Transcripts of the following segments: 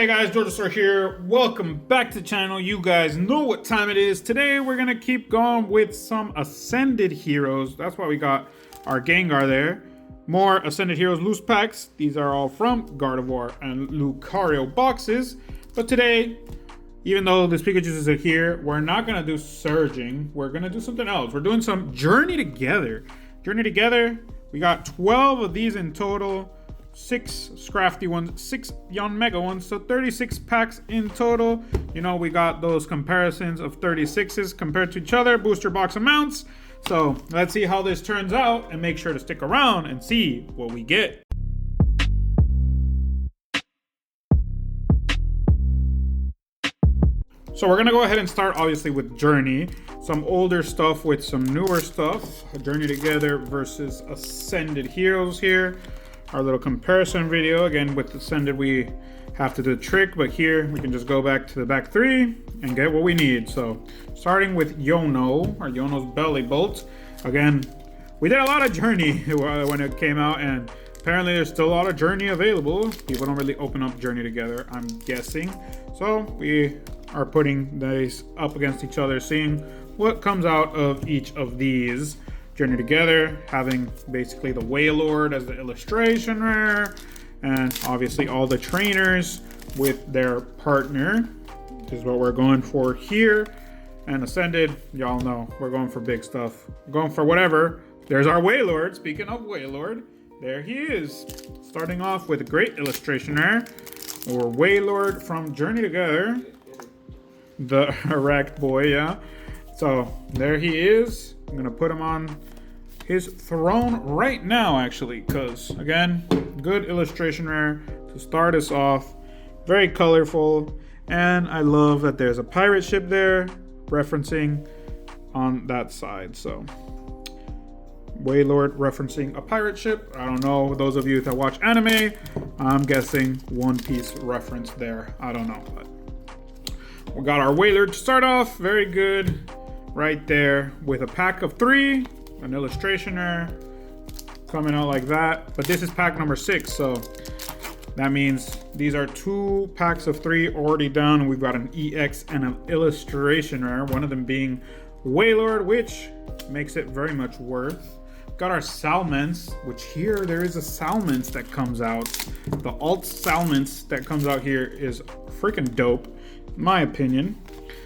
Hey guys, Blister here. Welcome back to the channel. You guys know what time it is. Today we're gonna keep going with some Ascended Heroes. That's why we got our Gengar there. More Ascended Heroes loose packs. These are all from Gardevoir and Lucario boxes. But today, even though the Pikachu's are here, we're not gonna do Surging. We're gonna do something else. We're doing some Journey Together. Journey Together. We got 12 of these in total. 6 Scrafty ones, 6 Yon Mega ones, so 36 packs in total. You know, we got those comparisons of 36s compared to each other, booster box amounts. So let's see how this turns out and make sure to stick around and see what we get. So we're gonna go ahead and start obviously with Journey. Some older stuff with some newer stuff. Journey Together versus Ascended Heroes here. Our little comparison video. Again, with Ascended we have to do the trick, but here we can just go back to the back 3 and get what we need. So starting with Yono, or Yono's Belly Bolt. Again, we did a lot of Journey when it came out, and apparently there's still a lot of Journey available. People don't really open up Journey Together, I'm guessing. So we are putting these up against each other, seeing what comes out of each of these. Journey Together, having basically the Wailord as the illustration rare, and obviously all the trainers with their partner. This is what we're going for here. And Ascended, y'all know, we're going for big stuff. We're going for whatever. There's our Wailord. Speaking of Wailord, there he is. Starting off with a great illustration rare, or Wailord from Journey Together. The erect boy, yeah. So there he is. I'm gonna put him on his throne right now, actually, because again, good illustration rare to start us off. Very colorful, and I love that there's a pirate ship there referencing on that side. So Wailord referencing a pirate ship. I don't know, those of you that watch anime, I'm guessing One Piece reference there. I don't know, but we got our Wailord to start off. Very good. Right there with a pack of 3, an illustration rare coming out like that. But this is pack number 6, so that means these are 2 packs of 3 already done. And we've got an EX and an illustration rare, one of them being Wailord, which makes it very much worth. Got our Salmons, which here there is a Salmons that comes out. The alt Salmons that comes out here is freaking dope, in my opinion.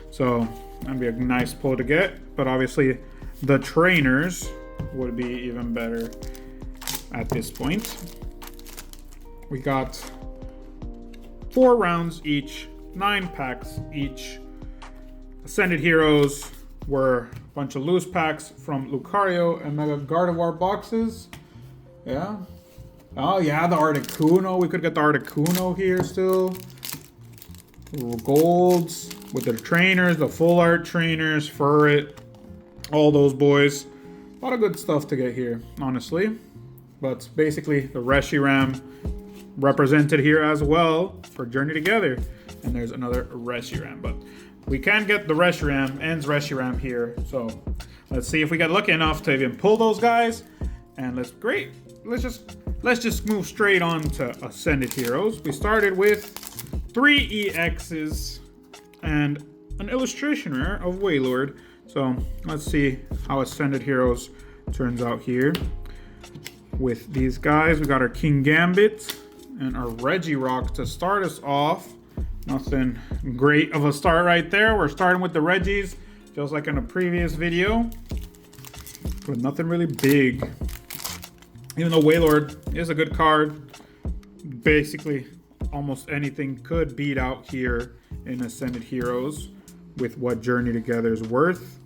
So that'd be a nice pull to get, but obviously the trainers would be even better at this point. We got 4 rounds each, 9 packs each. Ascended Heroes were a bunch of loose packs from Lucario and Mega Gardevoir boxes. Yeah. Oh yeah, the Articuno. We could get the Articuno here still. Golds with the trainers, the full art trainers, Furret, all those boys. A lot of good stuff to get here, honestly. But basically the Reshiram represented here as well for Journey Together. And there's another Reshiram, but we can get the Reshiram, ends Reshiram here. So let's see if we get lucky enough to even pull those guys. And let's just move straight on to Ascended Heroes. We started with 3 EXs and an illustration rare of Wailord. So let's see how Ascended Heroes turns out here. With these guys, we got our King Gambit and our Regirock to start us off. Nothing great of a start right there. We're starting with the Regis, just like in a previous video, but nothing really big. Even though Wailord is a good card, basically almost anything could beat out here in Ascended Heroes with what Journey Together is worth.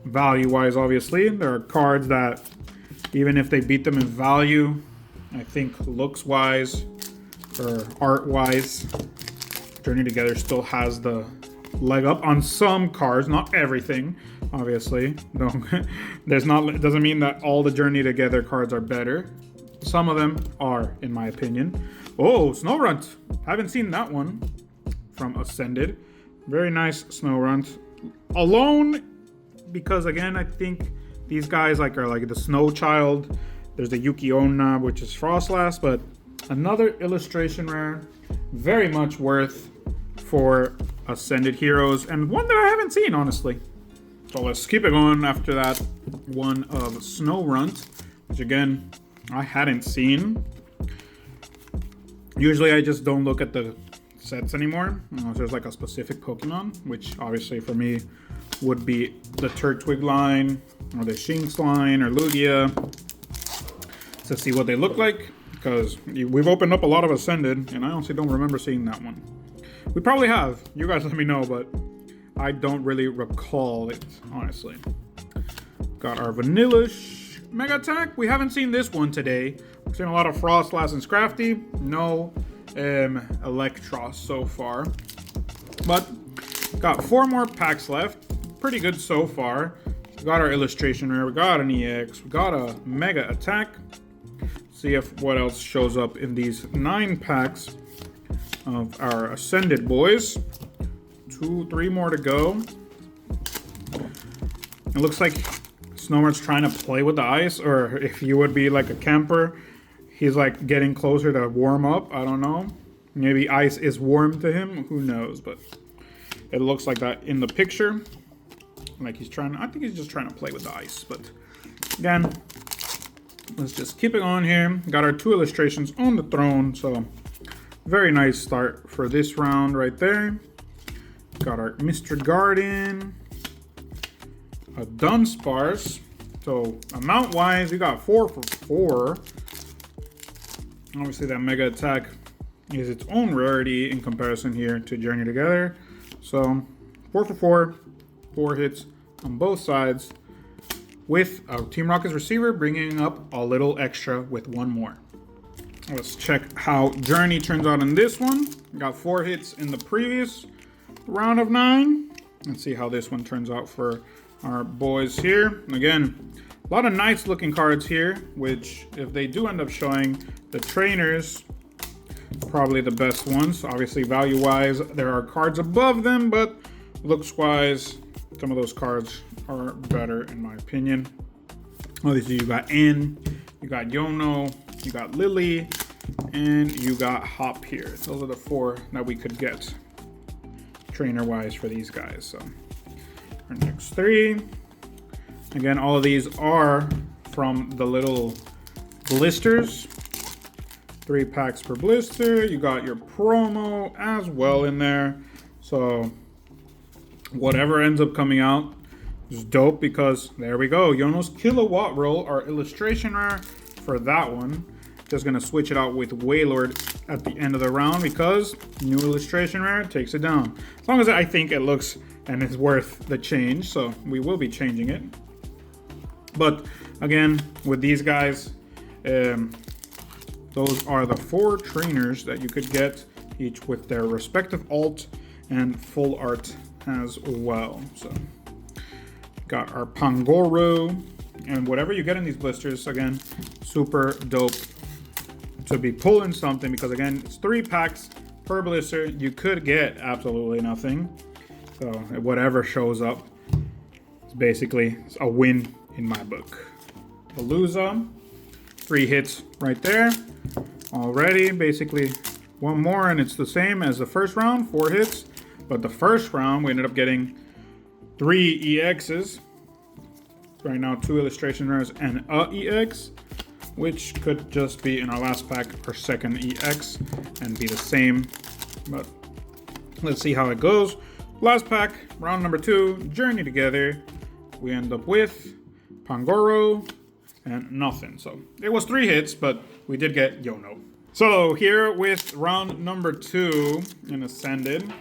Value-wise, obviously, there are cards that, even if they beat them in value, I think looks-wise or art-wise, Journey Together still has the leg up on some cards, not everything, obviously. No, it doesn't mean that all the Journey Together cards are better. Some of them are, in my opinion. Oh, Snorunt. Haven't seen that one from Ascended. Very nice Snorunt. Alone, because again, I think these guys are like the Snow Child. There's the Yuki-Onna, which is Frostlass, but another illustration rare. Very much worth for Ascended Heroes, and one that I haven't seen, honestly. So let's keep it going after that one of Snow Runt, which again, I hadn't seen. Usually I just don't look at the sets anymore, unless there's like a specific Pokemon, which obviously for me would be the Turtwig line, or the Shinx line, or Lugia, to see what they look like, because we've opened up a lot of Ascended, and I honestly don't remember seeing that one. We probably have. You guys let me know, but I don't really recall it, honestly. Got our Vanillish Mega Attack. We haven't seen this one today. We've seen a lot of Frostlass and Scrafty. No Electros so far. But got 4 more packs left. Pretty good so far. We got our Illustration Rare. We got an EX. We got a Mega Attack. See if what else shows up in these 9 packs of our Ascended boys. 3 more to go. It looks like Snowman's trying to play with the ice, or if you would be like a camper, he's like getting closer to warm up. I don't know. Maybe ice is warm to him. Who knows? But it looks like that in the picture. Like he's trying. I think he's just trying to play with the ice. But again, let's just keep it on here. Got our 2 illustrations on the throne. So very nice start for this round right there. Got our Mr. Garden, a Dunsparce. So amount wise, we got 4 for 4. Obviously that Mega Attack is its own rarity in comparison here to Journey Together. So 4 for 4, 4 hits on both sides, with our Team Rocket's receiver bringing up a little extra with 1 more. Let's check how Journey turns out in this one. Got 4 hits in the previous round of 9. Let's see how this one turns out for our boys here. Again, a lot of nice looking cards here, which if they do end up showing, the trainers, probably the best ones. Obviously value wise, there are cards above them, but looks wise, some of those cards are better in my opinion. Obviously you got N, you got Yono, you got Lily, and you got Hop here. Those are the 4 that we could get trainer wise for these guys. So our next 3, again, all of these are from the little blisters. 3 packs per blister. You got your promo as well in there. So whatever ends up coming out is dope, because there we go. Yono's Kilowatt Roll, our illustration rare for that one. Just gonna switch it out with Wailord at the end of the round, because new illustration rare takes it down. As long as I think it looks and is worth the change, so we will be changing it. But again, with these guys, those are the 4 trainers that you could get, each with their respective alt and full art as well. So got our Pangoro, and whatever you get in these blisters, again, super dope to be pulling something, because again, it's 3 packs per blister. You could get absolutely nothing. So whatever shows up is basically a win in my book. Palooza, 3 hits right there already. Basically 1 more and it's the same as the first round, 4 hits. But the first round we ended up getting 3 EXs. Right now 2 illustration rares and a EX, which could just be in our last pack our second EX and be the same. But let's see how it goes. Last pack, round number 2, Journey Together. We end up with Pangoro and nothing. So it was 3 hits, but we did get Yono. So here with round number 2 in Ascended,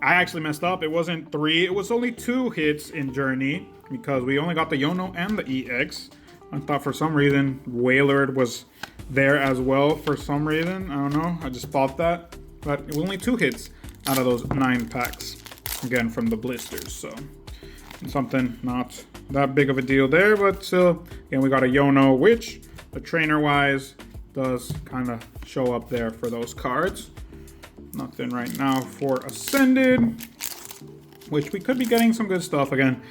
I actually messed up. It wasn't 3, it was only 2 hits in Journey, because we only got the Yono and the EX. I thought for some reason Wailord was there as well for some reason. I don't know. I just thought that. But it was only 2 hits out of those 9 packs. Again, from the blisters. So something not that big of a deal there. But still, again, we got a Yono, which the trainer-wise does kind of show up there for those cards. Nothing right now for Ascended, which we could be getting some good stuff. Again,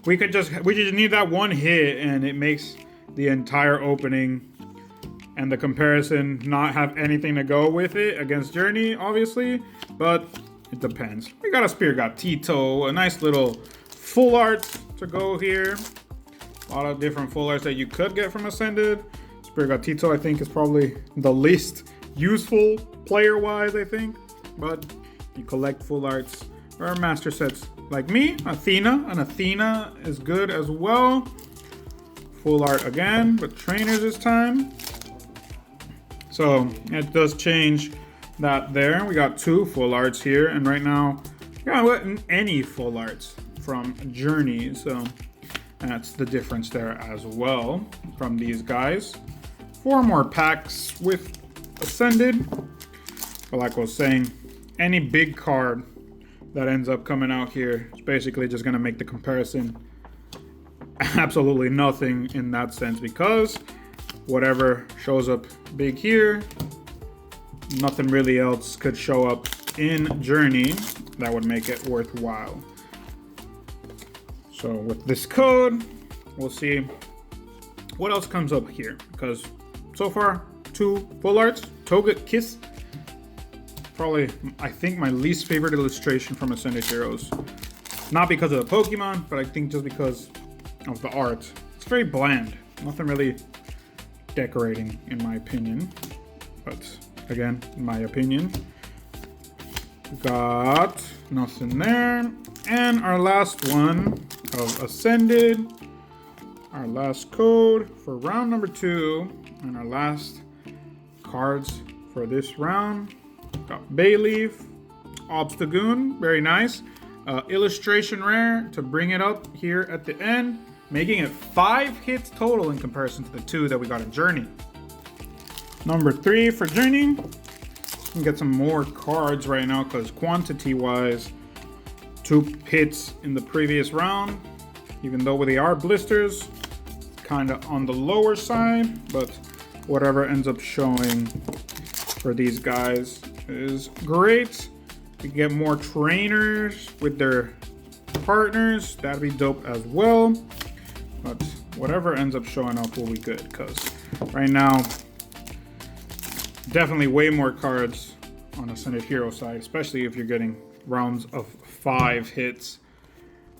we just need that 1 hit and it makes the entire opening and the comparison not have anything to go with it against Journey, obviously. But it depends. We got a Spear, got Tito, a nice little full art to go here. A lot of different full arts that you could get from Ascended. Spear, got Tito, I think, is probably the least useful player-wise, I think. But you collect full arts or master sets like me. Athena, and Athena is good as well. Full art again, but trainers this time. So it does change that there. We got 2 full arts here, and right now, yeah, any full arts from Journey. So that's the difference there as well from these guys. 4 more packs with Ascended. But like I was saying, any big card that ends up coming out here is basically just gonna make the comparison absolutely nothing in that sense, because whatever shows up big here, nothing really else could show up in Journey that would make it worthwhile. So with this code, we'll see what else comes up here, because so far 2 full arts. Toga Kiss, probably I think my least favorite illustration from Ascended Heroes. Not because of the Pokemon, but I think just because of the art. It's very bland. Nothing really decorating in my opinion. But again, in my opinion. Got nothing there. And our last one of Ascended. Our last code for round number 2. And our last cards for this round. Got Bayleaf, Obstagoon, very nice. Illustration rare to bring it up here at the end, making it 5 hits total in comparison to the 2 that we got in Journey. Number 3 for Journey. We can get some more cards right now because quantity-wise, 2 hits in the previous round. Even though they are blisters, kind of on the lower side, but whatever ends up showing for these guys is great. We can get more trainers with their partners. That'd be dope as well. But whatever ends up showing up will be good, because right now, definitely way more cards on Ascended Hero side, especially if you're getting rounds of 5 hits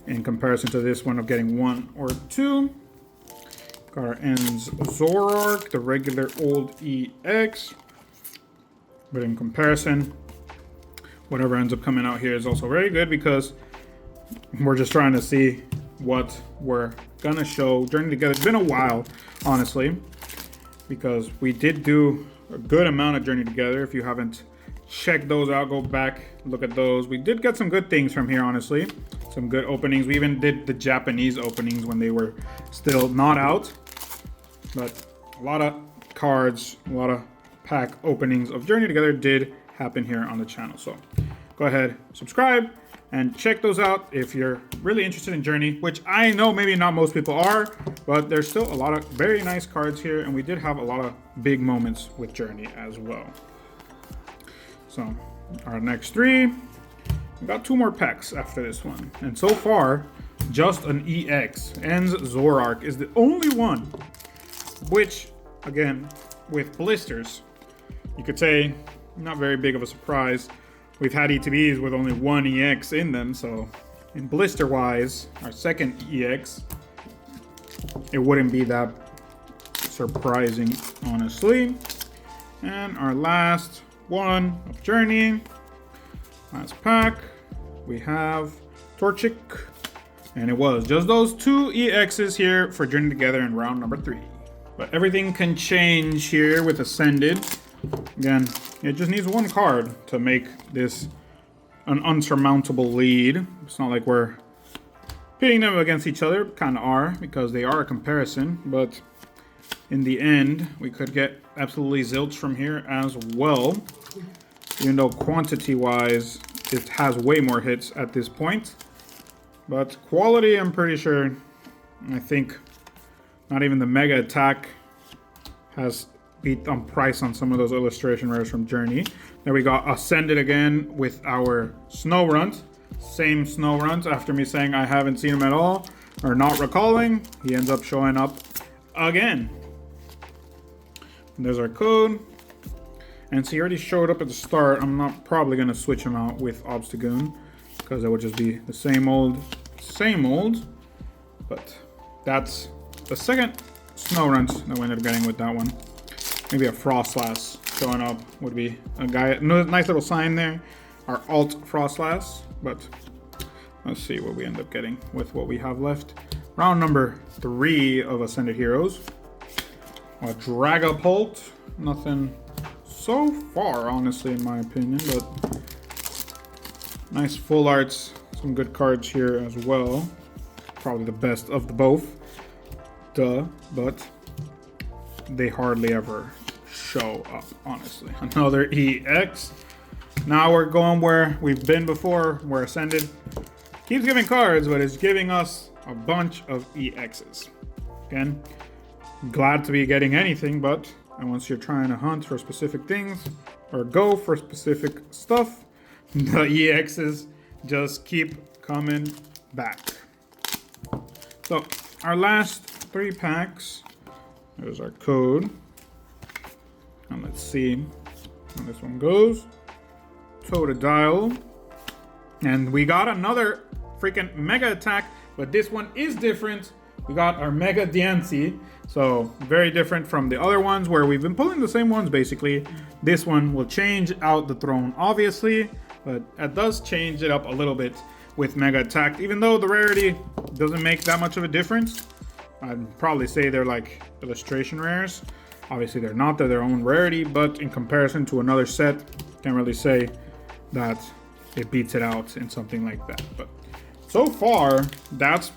in comparison to this one of getting 1 or 2. Got our Ends Zoroark, the regular old EX. But in comparison, whatever ends up coming out here is also very good, because we're just trying to see what we're gonna show Journey Together. It's been a while, honestly, because we did do a good amount of Journey Together. If you haven't checked those out, go back, look at those. We did get some good things from here, honestly. Some good openings. We even did the Japanese openings when they were still not out. But a lot of cards, a lot of pack openings of Journey Together did happen here on the channel. So go ahead, subscribe, and check those out if you're really interested in Journey, which I know maybe not most people are, but there's still a lot of very nice cards here, and we did have a lot of big moments with Journey as well. So our next 3, we got 2 more packs after this one, and so far just an EX. Ends Zoroark is the only one, which again with blisters, you could say not very big of a surprise. We've had ETBs with only 1 EX in them, so in blister wise, our second EX, it wouldn't be that surprising, honestly. And our last one of Journey, last pack, we have Torchic, and it was just those 2 EXs here for Journey Together in round number 3. But everything can change here with Ascended. Again, it just needs 1 card to make this an unsurmountable lead. It's not like we're pitting them against each other. Kind of are, because they are a comparison. But in the end, we could get absolutely zilch from here as well. Even though quantity-wise, it has way more hits at this point. But quality, I'm pretty sure, I think not even the Mega Attack has beat on price on some of those illustration rares from Journey. Then we got Ascended again with our Snow Runt. Same Snow Runt after me saying I haven't seen him at all, or not recalling. He ends up showing up again. And there's our code. And so he already showed up at the start. I'm not probably going to switch him out with Obstagoon because it would just be the same old. But that's the second snow runt that we ended up getting with that one. Maybe a Frostlass showing up would be a guy. Nice little sign there. Our alt Frostlass. But let's see what we end up getting with what we have left. Round number 3 of Ascended Heroes. A Dragapult. Nothing so far, honestly, in my opinion, but nice full arts. Some good cards here as well. Probably the best of the both. Duh, but they hardly ever show up, honestly. Another EX. Now we're going where we've been before, where Ascended keeps giving cards, but it's giving us a bunch of EXs. Again, glad to be getting anything, but once you're trying to hunt for specific things or go for specific stuff, the EXs just keep coming back. So our last 3 packs, there's our code. And let's see how this one goes. Totodile. And we got another freaking Mega Attack, but this one is different. We got our Mega Diancie. So very different from the other ones where we've been pulling the same ones basically. This one will change out the throne obviously, but it does change it up a little bit with Mega Attack. Even though the rarity doesn't make that much of a difference, I'd probably say they're like illustration rares. Obviously they're not, they're their own rarity, but in comparison to another set, can't really say that it beats it out in something like that. But so far, that's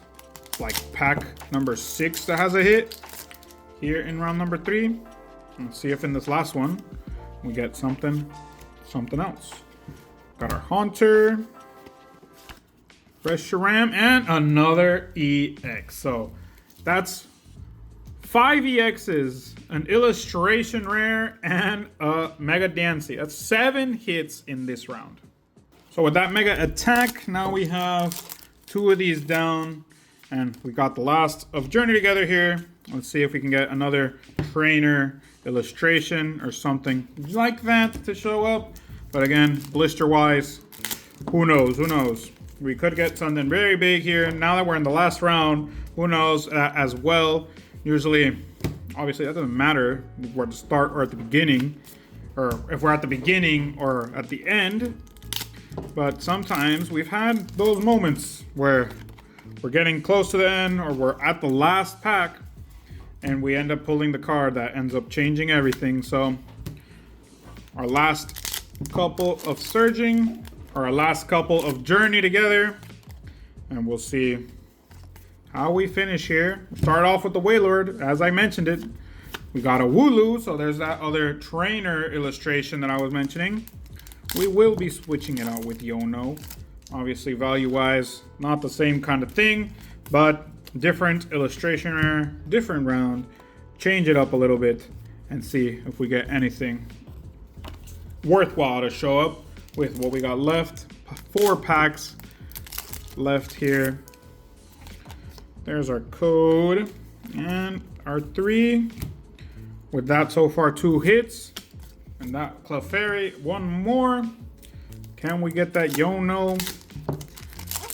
like pack number 6 that has a hit here in round number 3. Let's see if in this last one we get something else. Got our Haunter, Reshiram, and another EX. So that's 5 EXs, an illustration rare, and a Mega Diancie. That's 7 hits in this round. So with that Mega Attack, now we have 2 of these down, and we got the last of Journey Together here. Let's see if we can get another trainer illustration or something like that to show up. But again, blister-wise, who knows? We could get something very big here. Now that we're in the last round, who knows as well. Usually, obviously, that doesn't matter if we're at the start or at the beginning, or if we're at the beginning or at the end. But sometimes we've had those moments where we're getting close to the end or we're at the last pack and we end up pulling the card that ends up changing everything. So our last couple of Surging, or our last couple of Journey Together, and we'll see how we finish here. Start off with the Wailord, as I mentioned it. We got a Wooloo, so there's that other trainer illustration that I was mentioning. We will be switching it out with Yono. Obviously, value-wise, not the same kind of thing, but different illustration rare, different round. Change it up a little bit and see if we get anything worthwhile to show up with what we got left. 4 packs left here. There's our code and our 3. With that, so far 2 hits. And that Clefairy, 1 more. Can we get that Yono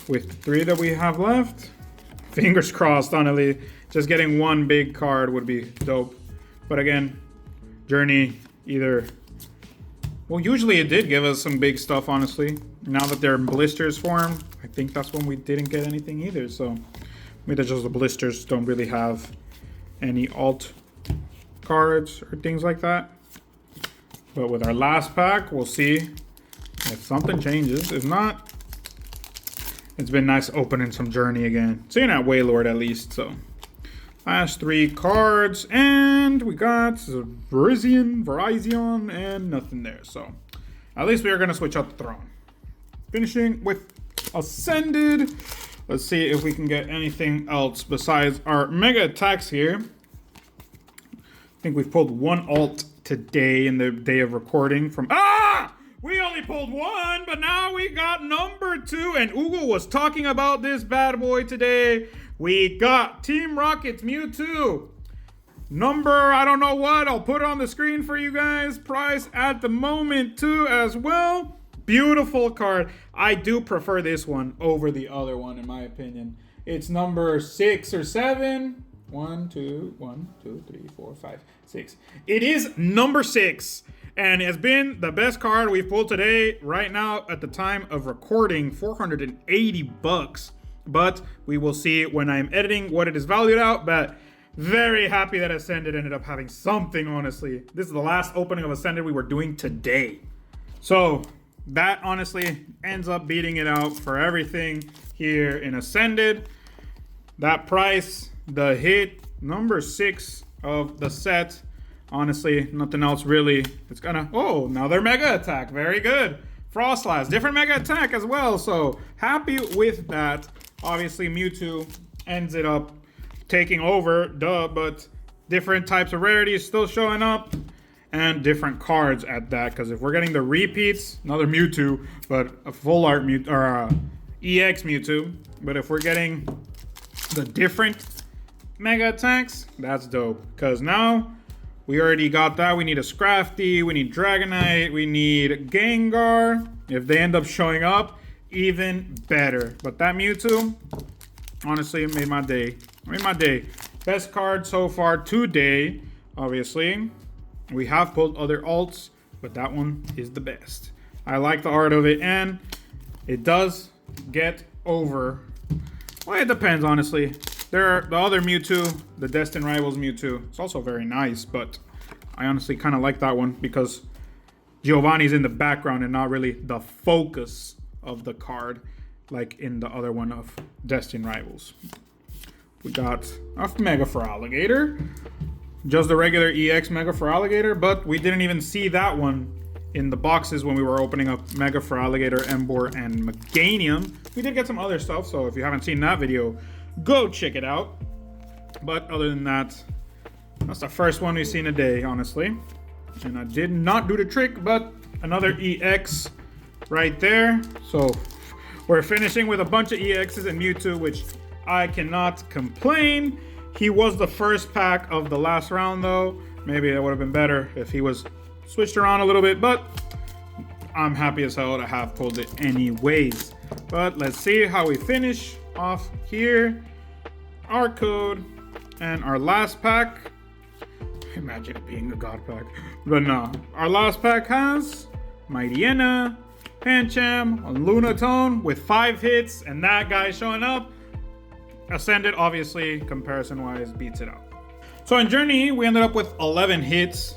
with the 3 that we have left? Fingers crossed, honestly. Just getting 1 big card would be dope. But again, Journey either... Well, usually it did give us some big stuff, honestly. Now that they're in blisters form, I think that's when we didn't get anything either. So maybe that's just the blisters don't really have any alt cards or things like that. But with our last pack, we'll see if something changes. If not, it's been nice opening some Journey again. Seeing that Wailord at least, so. Last 3 cards, and we got Verizon, and nothing there. So, at least we are going to switch out the throne. Finishing with Ascended. Let's see if we can get anything else besides our Mega Attacks here. I think we've pulled 1 alt today in the day of recording from... We only pulled 1, but now we got number 2, and Ugo was talking about this bad boy today. We got Team Rocket's Mewtwo. number, I don't know what. I'll put it on the screen for you guys. Price at the moment too as well. Beautiful card. I do prefer this one over the other one in my opinion. It's number 6 or 7. 1, 2, 3, 4, 5, 6. It is number 6. And it has been the best card we've pulled today. Right now, at the time of recording, $480. But we will see when I'm editing what it is valued out. But very happy that Ascended ended up having something, honestly. This is the last opening of Ascended we were doing today. So that honestly ends up beating it out for everything here in Ascended. That price, the hit, number 6 of the set. Honestly, nothing else really. It's gonna, oh, another Mega Attack. Very good. Frostlass, different Mega Attack as well. So happy with that. Obviously, Mewtwo ends it up taking over, but different types of rarities still showing up. And different cards at that, because if we're getting the repeats, another Mewtwo, but a full art Mewtwo, or a EX Mewtwo. But if we're getting the different Mega Attacks, that's dope. Because now we already got that. We need a Scrafty, we need Dragonite, we need Gengar. If they end up showing up, even better. But that Mewtwo, honestly, it made my day. Best card so far today, obviously. We have pulled other alts, but that one is the best. I like the art of it, and it does get over. Well, it depends, honestly. There are the other Mewtwo, the Destined Rivals Mewtwo. It's also very nice, but I honestly kind of like that one because Giovanni's in the background and not really the focus of the card, like in the other one of Destined Rivals. We got a Mega Feraligatr. Just the regular EX Mega Feraligatr, but we didn't even see that one in the boxes when we were opening up Mega Feraligatr, Emboar, and Meganium. We did get some other stuff, so if you haven't seen that video, go check it out. But other than that, that's the first one we've seen today, honestly. And I did not do the trick, but another EX right there. So we're finishing with a bunch of EXs and Mewtwo, which I cannot complain. He was the first pack of the last round, though. Maybe it would have been better if he was switched around a little bit, but I'm happy as hell to have pulled it anyways. But let's see how we finish off here. Our code and our last pack. Imagine it being a god pack. But no, our last pack has Mightyena, Pancham, Lunatone with 5 hits, and that guy showing up. Ascended, obviously, comparison-wise, beats it out. So in Journey, we ended up with 11 hits.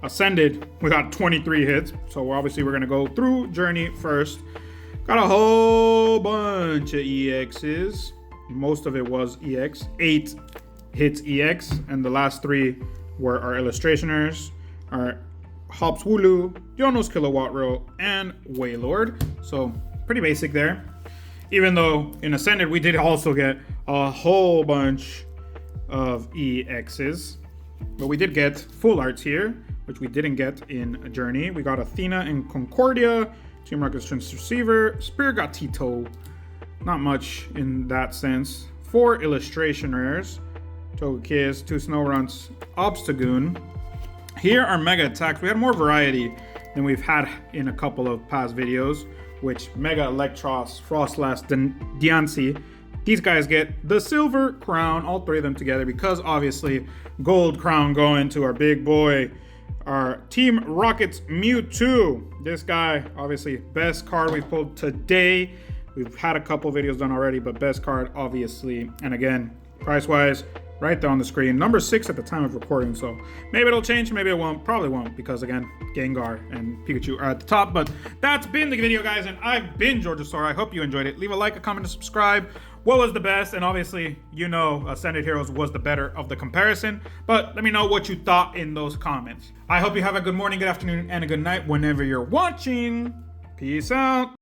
Ascended, we got 23 hits. So obviously, we're going to go through Journey first. Got a whole bunch of EXs. Most of it was EX. 8 hits EX. And the last 3 were our Illustrationers, our Hops Wooloo, Jono's Kilowatt Row, and Wailord. So pretty basic there. Even though in Ascended, we did also get a whole bunch of EXs. But we did get full arts here, which we didn't get in Journey. We got Athena and Concordia, Team Rocket's Transceiver, Spirit got Tito. Not much in that sense. 4 Illustration Rares, Togekiss, 2 Snowrunts, Obstagoon. Here are Mega Attacks. We had more variety than we've had in a couple of past videos, which Mega Electros, Frostlass, Diancie, these guys get the Silver Crown, all 3 of them together, because obviously Gold Crown going to our big boy, our Team Rocket's Mewtwo. This guy, obviously, best card we pulled today. We've had a couple videos done already, but best card, obviously. And again, price-wise, right there on the screen. Number 6 at the time of recording, so maybe it'll change, maybe it won't. Probably won't, because again, Gengar and Pikachu are at the top. But that's been the video, guys, and I've been Georgisaur. I hope you enjoyed it. Leave a like, a comment, and subscribe. What was the best? And obviously, you know, Ascended Heroes was the better of the comparison. But let me know what you thought in those comments. I hope you have a good morning, good afternoon, and a good night whenever you're watching. Peace out.